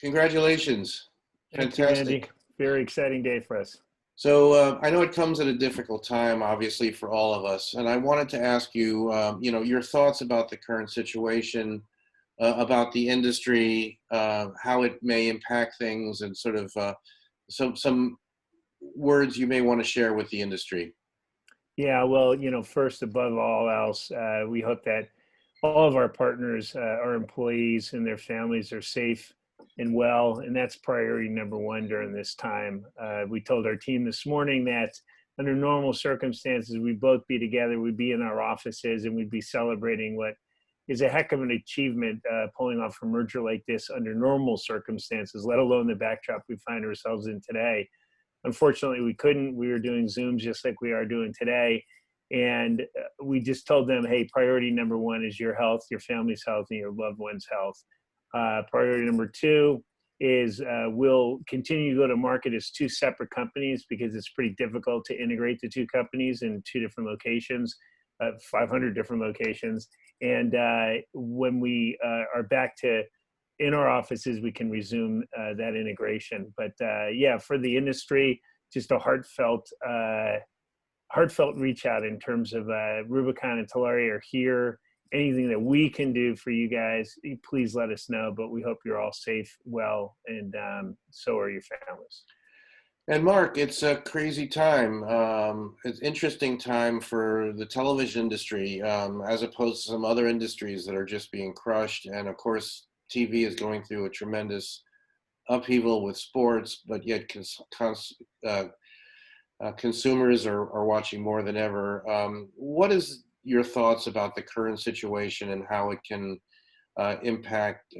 Congratulations. Thank you, Andy. Fantastic. Very exciting day for us. So I know it comes at a difficult time, obviously, for all of us. And I wanted to ask you, your thoughts about the current situation, about the industry, how it may impact things, and sort of some words you may want to share with the industry. Yeah, well, first, above all else, we hope that all of our partners, our employees and their families are safe and well, and that's priority number one during this time. We told our team this morning that under normal circumstances, we'd both be together, we'd be in our offices, and we'd be celebrating what is a heck of an achievement, pulling off a merger like this under normal circumstances, let alone the backdrop we find ourselves in today. Unfortunately, we couldn't. We were doing Zooms just like we are doing today. And we just told them, hey, priority number one is your health, your family's health, and your loved one's health. Priority number two is we'll continue to go to market as two separate companies because it's pretty difficult to integrate the two companies in two different locations, 500 different locations. And when we are back to in our offices, we can resume that integration. But yeah, for the industry, just a heartfelt reach out in terms of Rubicon and Telaria are here. Anything that we can do for you guys, please let us know. But we hope you're all safe, well, and so are your families. And Mark, it's a crazy time. It's an interesting time for the television industry, as opposed to some other industries that are just being crushed. And of course, TV is going through a tremendous upheaval with sports, but yet consumers are watching more than ever. What is your thoughts about the current situation and how it can impact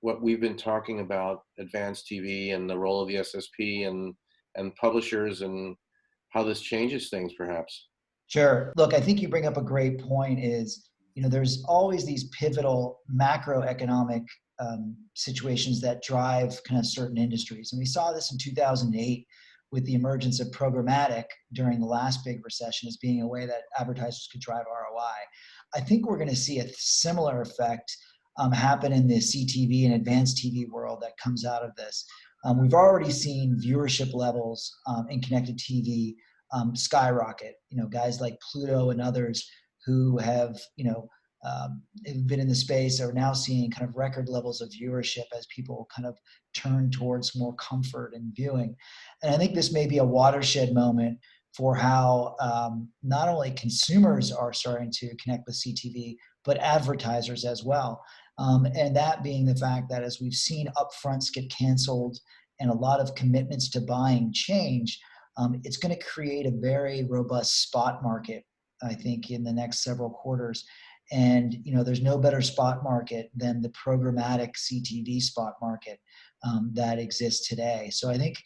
what we've been talking about, advanced TV and the role of the SSP and publishers, and how this changes things, perhaps? Sure. Look, I think you bring up a great point is, there's always these pivotal macroeconomic situations that drive kind of certain industries. And we saw this in 2008 with the emergence of programmatic during the last big recession as being a way that advertisers could drive ROI. I think we're going to see a similar effect happen in the CTV and advanced TV world that comes out of this. We've already seen viewership levels in connected TV skyrocket. Guys like Pluto and others who have been in the space are now seeing kind of record levels of viewership as people kind of turn towards more comfort in viewing. And I think this may be a watershed moment for how not only consumers are starting to connect with CTV, but advertisers as well. And that being the fact that as we've seen upfronts get canceled and a lot of commitments to buying change, it's going to create a very robust spot market, I think, in the next several quarters. And there's no better spot market than the programmatic CTV spot market that exists today. So I think,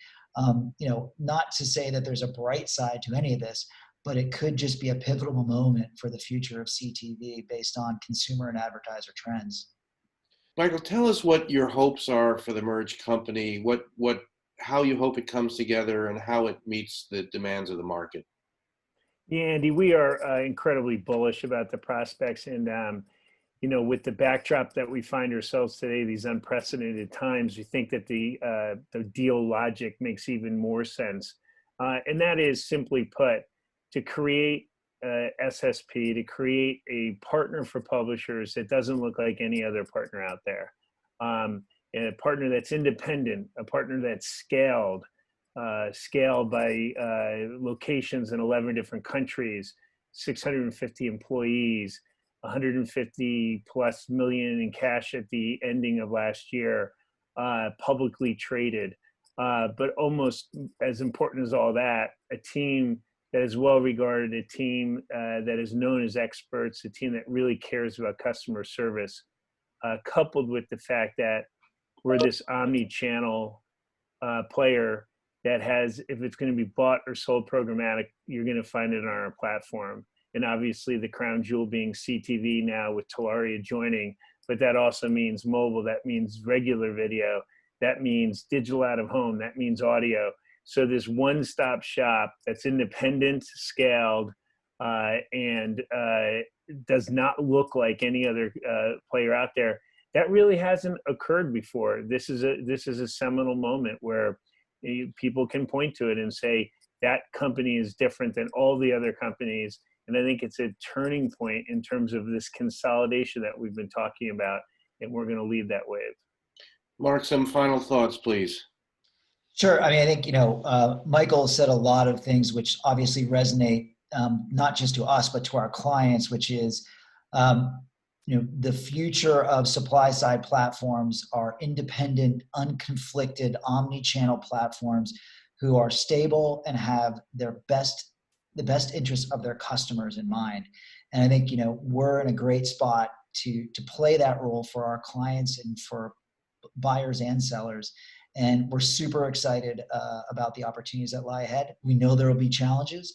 not to say that there's a bright side to any of this, but it could just be a pivotal moment for the future of CTV based on consumer and advertiser trends. Michael, tell us what your hopes are for the merged company, how you hope it comes together, and how it meets the demands of the market. Yeah, Andy, we are incredibly bullish about the prospects. And, with the backdrop that we find ourselves today, these unprecedented times, we think that the deal logic makes even more sense. And that is, simply put, to create SSP, to create a partner for publishers that doesn't look like any other partner out there. A partner that's independent, a partner that's scaled by locations in 11 different countries, 650 employees, 150 plus million in cash at the ending of last year, publicly traded. But almost as important as all that, a team that is well regarded, a team that is known as experts, a team that really cares about customer service, coupled with the fact that we're this omni-channel player that has, if it's going to be bought or sold programmatic, you're going to find it on our platform. And obviously the crown jewel being CTV now with Telaria joining, but that also means mobile, that means regular video, that means digital out of home, that means audio. So this one-stop shop that's independent, scaled, and does not look like any other player out there. that really hasn't occurred before. This is a seminal moment where people can point to it and say that company is different than all the other companies. And I think it's a turning point in terms of this consolidation that we've been talking about, and we're going to lead that wave. Mark, some final thoughts, please. Sure. I mean, I think, Michael said a lot of things which obviously resonate, not just to us, but to our clients, which is, the future of supply side platforms are independent, unconflicted, omni-channel platforms who are stable and have the best interests of their customers in mind. And I think, we're in a great spot to play that role for our clients and for buyers and sellers. And we're super excited about the opportunities that lie ahead. We know there will be challenges,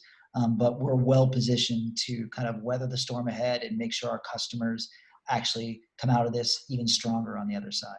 but we're well positioned to kind of weather the storm ahead and make sure our customers actually come out of this even stronger on the other side.